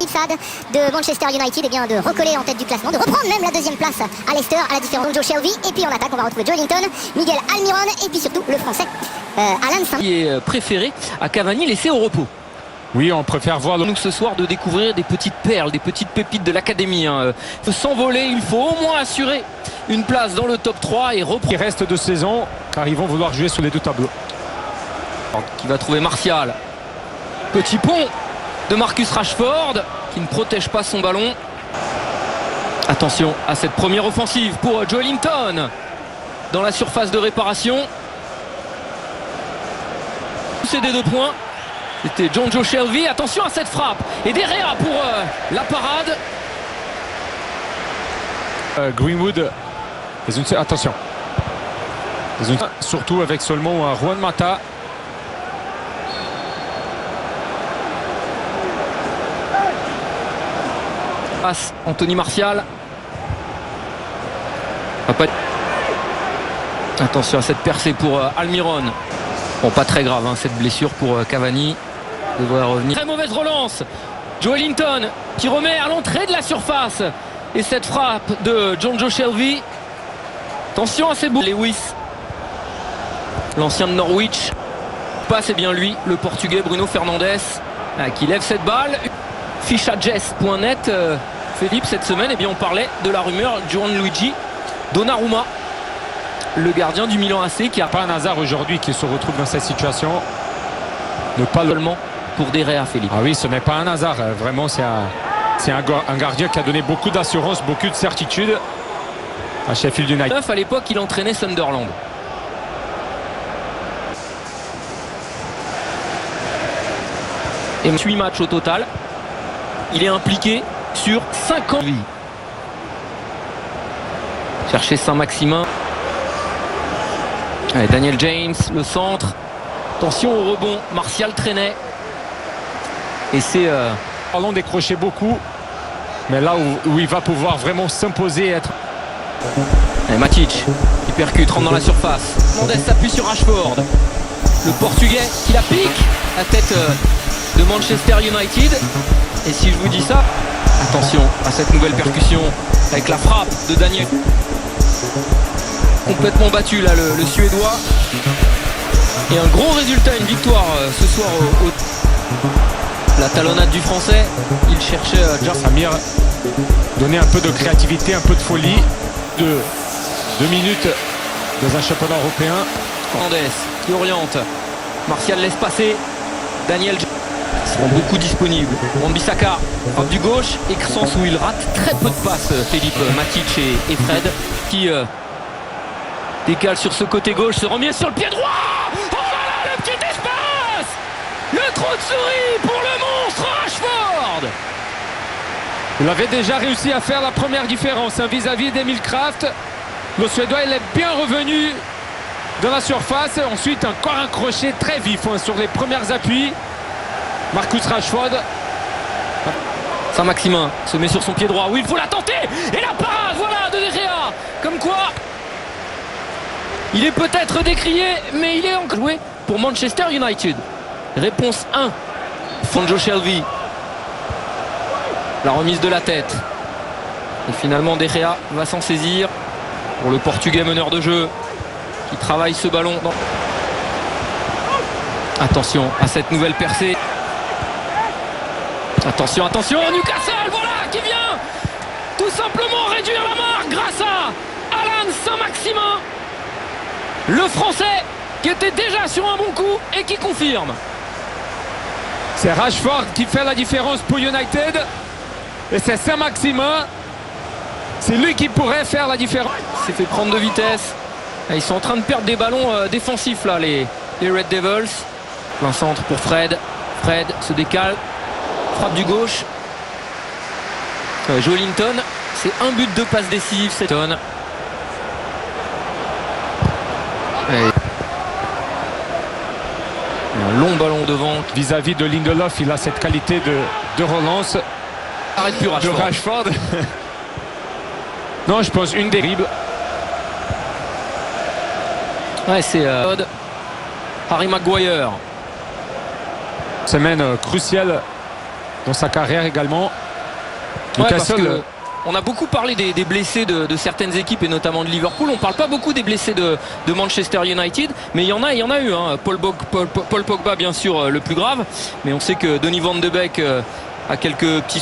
palissade de Manchester United, et bien de recoller en tête du classement, de reprendre même la deuxième place à Leicester, à la différence de Joe Shelby. Et puis en attaque, on va retrouver Joelinton, Miguel Almiron et puis surtout le français Alan Saint. Qui est préféré à Cavani, laissé au repos. Oui, on préfère voir Donc ce soir de découvrir des petites perles, des petites pépites de l'académie. Faut s'envoler, il faut au moins assurer une place dans le top 3 et reprendre. qui reste de saison, car ils vont vouloir jouer sur les deux tableaux. Qui va trouver Martial. Petit pont de Marcus Rashford qui ne protège pas son ballon. Attention à cette première offensive pour Joelinton dans la surface de réparation. C'est des 2 points. C'était Jonjo Shelvey. Attention à cette frappe. Et derrière pour la parade. Greenwood, attention. Surtout avec seulement Juan Mata. Passe Anthony Martial. Attention à cette percée pour Almiron. Bon, pas très grave cette blessure pour Cavani. Il devrait revenir. Très mauvaise relance. Joelinton qui remet à l'entrée de la surface. Et cette frappe de Jonjo Shelvey. Attention à ces bouts. Lewis, l'ancien de Norwich. C'est bien lui, le portugais Bruno Fernandes, qui lève cette balle. Fichadjess.net, Philippe, cette semaine, on parlait de la rumeur Gianluigi Donnarumma, le gardien du Milan AC, qui a Pas un hasard aujourd'hui qu'il se retrouve dans cette situation. Ne pas seulement pour des réa, Philippe. Ah oui, ce n'est pas un hasard. Vraiment, c'est un gardien qui a donné beaucoup d'assurance, beaucoup de certitude à Sheffield United. À l'époque, il entraînait Sunderland. Et 8 matchs au total. Il est impliqué sur 5 ans. Chercher Saint-Maximin. Allez, Daniel James, le centre. Attention au rebond. Martial traînait. Et c'est... Ballon décroché beaucoup. Mais là où il va pouvoir vraiment s'imposer et être... Allez, Matic qui percute, rentre dans la surface. Mendes s'appuie sur Rashford. Le portugais qui la pique. La tête de Manchester United. Et si je vous dis ça, attention à cette nouvelle percussion avec la frappe de Daniel. Complètement battu là le Suédois. Et un gros résultat, une victoire ce soir la talonnade du Français. Il cherchait Samir donner un peu de créativité, un peu de folie. 2 minutes dans un championnat européen. Mendes qui oriente. Martial laisse passer. Daniel seront beaucoup disponibles. Wan-Bissaka frappe du gauche et sens où il rate très peu de passes. Philippe, Matic et Fred qui décale sur ce côté gauche, se remet sur le pied droit. Oh voilà le petit espace. Le trou de souris pour le monstre Rashford. Il avait déjà réussi à faire la première différence vis-à-vis d'Emil Kraft. Le Suédois, il est bien revenu dans la surface. Ensuite, encore un crochet très vif sur les premiers appuis. Marcus Rashford. Saint-Maximin se met sur son pied droit. Oui, il faut la tenter. Et la parade, voilà, de De Gea. Comme quoi, il est peut-être décrié, mais il est encore joué pour Manchester United. Réponse 1. Jonjo Shelvey. La remise de la tête. Et finalement, De Gea va s'en saisir. Pour le portugais meneur de jeu qui travaille ce ballon. Attention à cette nouvelle percée. Attention, attention, Newcastle, voilà, qui vient tout simplement réduire la marque grâce à Alan Saint-Maximin. Le Français qui était déjà sur un bon coup et qui confirme. C'est Rashford qui fait la différence pour United. Et c'est Saint-Maximin. C'est lui qui pourrait faire la différence. C'est fait prendre de vitesse. Ils sont en train de perdre des ballons défensifs là, les Red Devils. Plein centre pour Fred. Fred se décale. Frappe du gauche. Joelinton. C'est un but de passe décisive. C'est un long ballon devant. Vis-à-vis de Lindelof, il a cette qualité de relance. Arrête plus Rashford. De Rashford. Non, je pense une dérive. Ouais, c'est Harry Maguire. Semaine cruciale dans sa carrière également. Ouais, parce Newcastle, que on a beaucoup parlé des blessés de certaines équipes et notamment de Liverpool. On parle pas beaucoup des blessés de Manchester United, mais il y en a eu. Hein. Paul Pogba, bien sûr, le plus grave, mais on sait que Donny van de Beek a quelques petits